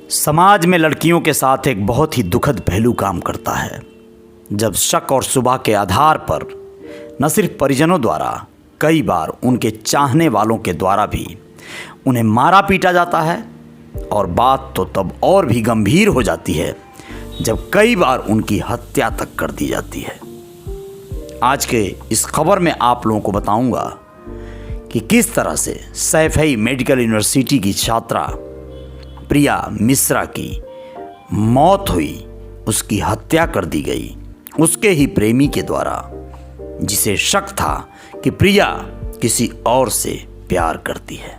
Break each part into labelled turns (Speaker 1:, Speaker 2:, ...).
Speaker 1: समाज में लड़कियों के साथ एक बहुत ही दुखद पहलू काम करता है जब शक और शुबा के आधार पर न सिर्फ परिजनों द्वारा कई बार उनके चाहने वालों के द्वारा भी उन्हें मारा पीटा जाता है। और बात तो तब और भी गंभीर हो जाती है जब कई बार उनकी हत्या तक कर दी जाती है। आज के इस खबर में आप लोगों को बताऊंगा कि किस तरह से सैफई मेडिकल यूनिवर्सिटी की छात्रा प्रिया मिश्रा की मौत हुई, उसकी हत्या कर दी गई उसके ही प्रेमी के द्वारा, जिसे शक था कि प्रिया किसी और से प्यार करती है।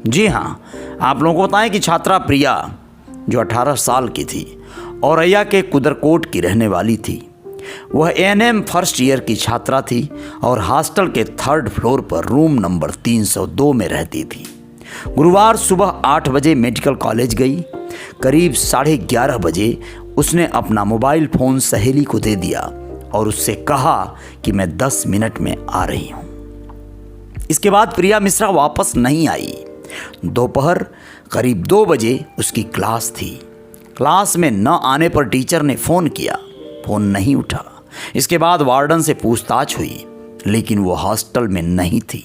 Speaker 1: जी हाँ, आप लोगों को बताएं कि छात्रा प्रिया जो 18 साल की थी औरैया के कुदरकोट की रहने वाली थी, वह एएनएम फर्स्ट ईयर की छात्रा थी और हॉस्टल के 3rd फ्लोर पर रूम नंबर 302 में रहती थी। गुरुवार सुबह 8 बजे मेडिकल कॉलेज गई। करीब 11:30 बजे उसने अपना मोबाइल फ़ोन सहेली को दे दिया और उससे कहा कि मैं 10 मिनट में आ रही हूँ। इसके बाद प्रिया मिश्रा वापस नहीं आई। दोपहर करीब 2 बजे उसकी क्लास थी। क्लास में न आने पर टीचर ने फ़ोन किया, फ़ोन नहीं उठा। इसके बाद वार्डन से पूछताछ हुई, लेकिन वो हॉस्टल में नहीं थी।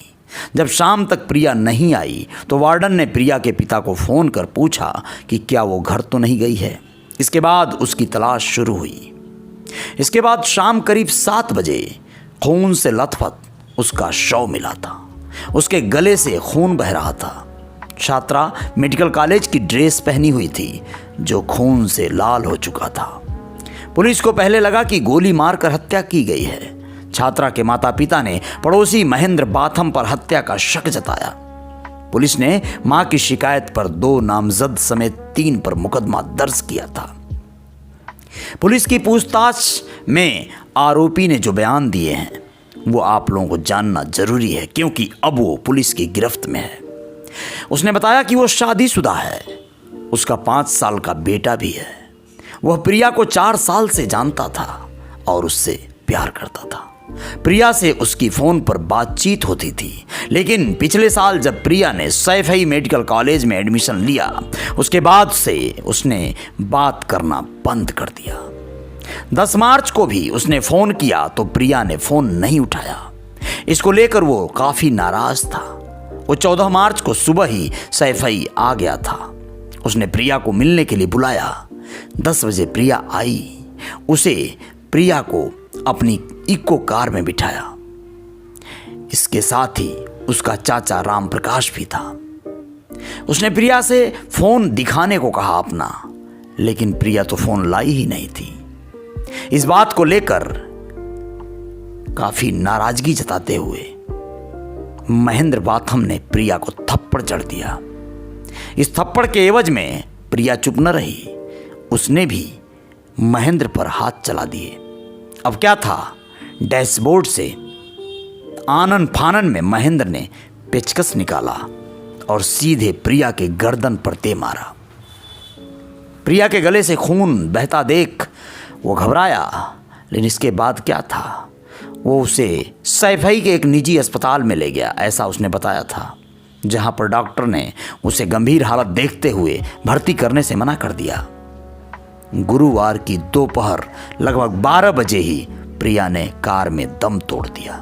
Speaker 1: जब शाम तक प्रिया नहीं आई तो वार्डन ने प्रिया के पिता को फ़ोन कर पूछा कि क्या वो घर तो नहीं गई है। इसके बाद उसकी तलाश शुरू हुई। इसके बाद शाम करीब 7 बजे खून से लथपथ उसका शव मिला था। उसके गले से खून बह रहा था। छात्रा मेडिकल कॉलेज की ड्रेस पहनी हुई थी जो खून से लाल हो चुका था। पुलिस को पहले लगा कि गोली मारकर हत्या की गई है। छात्रा के माता पिता ने पड़ोसी महेंद्र बाथम पर हत्या का शक जताया। पुलिस ने मां की शिकायत पर 2 नामजद समेत 3 पर मुकदमा दर्ज किया था। पुलिस की पूछताछ में आरोपी ने जो बयान दिए हैं वो आप लोगों को जानना जरूरी है, क्योंकि अब वो पुलिस की गिरफ्त में है। उसने बताया कि वो शादीशुदा है, उसका 5 साल का बेटा भी है। वह प्रिया को 4 साल से जानता था और उससे प्यार करता था। प्रिया से उसकी फ़ोन पर बातचीत होती थी, लेकिन पिछले साल जब प्रिया ने सैफई मेडिकल कॉलेज में एडमिशन लिया, उसके बाद से उसने बात करना बंद कर दिया। 10 मार्च को भी उसने फ़ोन किया तो प्रिया ने फ़ोन नहीं उठाया। इसको लेकर वो काफ़ी नाराज़ था। वो 14 मार्च को सुबह ही सैफई आ गया था। उसने प्रिया को मिलने के लिए बुलाया। 10 बजे प्रिया आई। उसे प्रिया को अपनी इको कार में बिठाया। इसके साथ ही उसका चाचा राम प्रकाश भी था। उसने प्रिया से फोन दिखाने को कहा अपना, लेकिन प्रिया तो फोन लाई ही नहीं थी। इस बात को लेकर काफी नाराजगी जताते हुए महेंद्र बाथम ने प्रिया को थप्पड़ जड़ दिया। इस थप्पड़ के एवज में प्रिया चुप न रही। उसने भी महेंद्र पर हाथ चला दिए। अब क्या था, डैशबोर्ड से आनन फानन में महेंद्र ने पेचकस निकाला और सीधे प्रिया के गर्दन पर दे मारा। प्रिया के गले से खून बहता देख वो घबराया, लेकिन इसके बाद क्या था, वो उसे सैफई के एक निजी अस्पताल में ले गया, ऐसा उसने बताया था, जहां पर डॉक्टर ने उसे गंभीर हालत देखते हुए भर्ती करने से मना कर दिया। गुरुवार की दोपहर लगभग 12 बजे ही प्रिया ने कार में दम तोड़ दिया।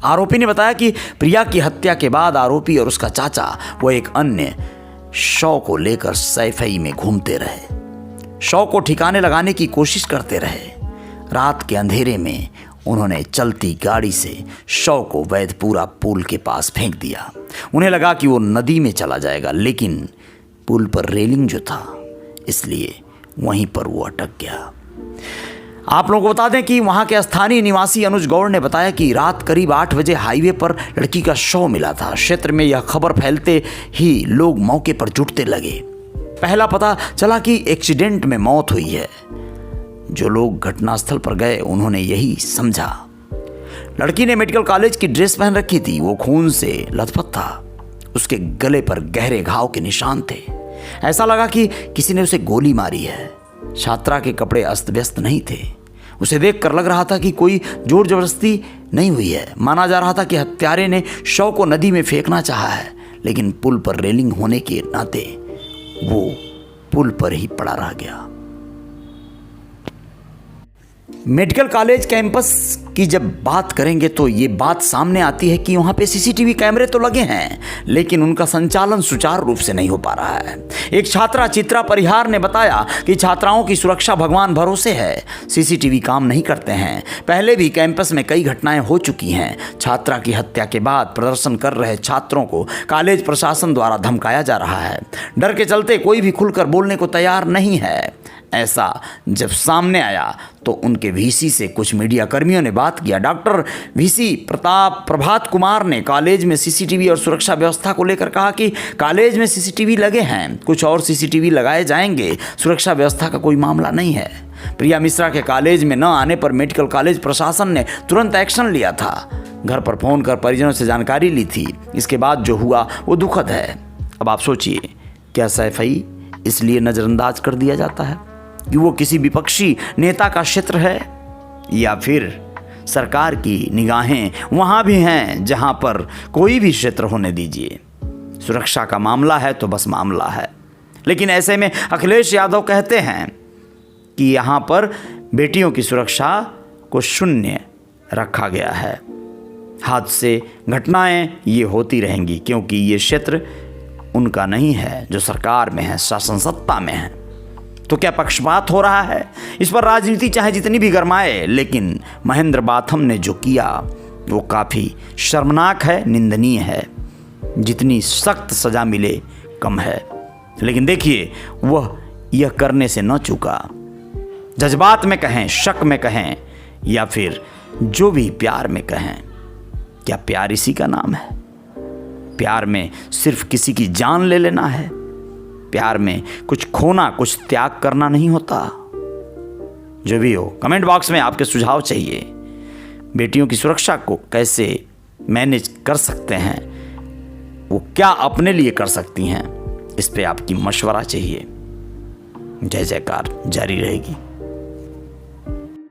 Speaker 1: आरोपी ने बताया कि प्रिया की हत्या के बाद आरोपी और उसका चाचा वो एक अन्य शव को लेकर सैफई में घूमते रहे। शव को ठिकाने लगाने की कोशिश करते रहे। रात के अंधेरे में उन्होंने चलती गाड़ी से शव को वैधपुरा पुल के पास फेंक दिया। उन्हें लगा कि वो नदी में चला जाएगा, लेकिन पुल पर रेलिंग जो था, इसलिए वहीं पर वो अटक गया। आप लोगों को बता दें कि वहां के स्थानीय निवासी अनुज गौड़ ने बताया कि रात करीब 8 बजे हाईवे पर लड़की का शव मिला था। क्षेत्र में यह खबर फैलते ही लोग मौके पर जुटने लगे। पहला पता चला कि एक्सीडेंट में मौत हुई है। जो लोग घटनास्थल पर गए उन्होंने यही समझा। लड़की ने मेडिकल कॉलेज की ड्रेस पहन रखी थी। वो खून से लथपथ था। उसके गले पर गहरे घाव के निशान थे। ऐसा लगा कि किसी ने उसे गोली मारी है। छात्रा के कपड़े अस्त व्यस्त नहीं थे। उसे देखकर लग रहा था कि कोई जोर जबरदस्ती नहीं हुई है। माना जा रहा था कि हत्यारे ने शव को नदी में फेंकना चाहा है, लेकिन पुल पर रेलिंग होने के नाते वो पुल पर ही पड़ा रह गया। मेडिकल कॉलेज कैंपस की जब बात करेंगे तो ये बात सामने आती है कि वहाँ पे सीसीटीवी कैमरे तो लगे हैं, लेकिन उनका संचालन सुचारू रूप से नहीं हो पा रहा है। एक छात्रा चित्रा परिहार ने बताया कि छात्राओं की सुरक्षा भगवान भरोसे है, सीसीटीवी काम नहीं करते हैं। पहले भी कैंपस में कई घटनाएं हो चुकी हैं। छात्रा की हत्या के बाद प्रदर्शन कर रहे छात्रों को कॉलेज प्रशासन द्वारा धमकाया जा रहा है। डर के चलते कोई भी खुलकर बोलने को तैयार नहीं है। ऐसा जब सामने आया तो उनके वीसी से कुछ मीडिया कर्मियों ने बात किया। डॉक्टर वीसी प्रभात कुमार ने कॉलेज में सीसीटीवी और सुरक्षा व्यवस्था को लेकर कहा कि कॉलेज में सीसीटीवी लगे हैं, कुछ और सीसीटीवी लगाए जाएंगे, सुरक्षा व्यवस्था का कोई मामला नहीं है। प्रिया मिश्रा के कॉलेज में न आने पर मेडिकल कॉलेज प्रशासन ने तुरंत एक्शन लिया था। घर पर फोन कर परिजनों से जानकारी ली थी। इसके बाद जो हुआ वो दुखद है। अब आप सोचिए, क्या सैफई इसलिए नज़रअंदाज कर दिया जाता है कि वो किसी विपक्षी नेता का क्षेत्र है, या फिर सरकार की निगाहें वहाँ भी हैं जहाँ पर कोई भी क्षेत्र होने दीजिए, सुरक्षा का मामला है तो बस मामला है। लेकिन ऐसे में अखिलेश यादव कहते हैं कि यहाँ पर बेटियों की सुरक्षा को शून्य रखा गया है। हादसे घटनाएं ये होती रहेंगी क्योंकि ये क्षेत्र उनका नहीं है जो सरकार में है, शासन सत्ता में है। तो क्या पक्षपात हो रहा है? इस पर राजनीति चाहे जितनी भी गरमाए, लेकिन महेंद्र बाथम ने जो किया वो काफ़ी शर्मनाक है, निंदनीय है। जितनी सख्त सज़ा मिले कम है। लेकिन देखिए, वह यह करने से न चूका। जज्बात में कहें, शक में कहें, या फिर जो भी प्यार में कहें, क्या प्यार इसी का नाम है? प्यार में सिर्फ किसी की जान ले लेना है? प्यार में कुछ खोना, कुछ त्याग करना नहीं होता? जो भी हो, कमेंट बॉक्स में आपके सुझाव चाहिए। बेटियों की सुरक्षा को कैसे मैनेज कर सकते हैं, वो क्या अपने लिए कर सकती हैं, इस पे आपकी मशवरा चाहिए। जय जयकार जारी रहेगी।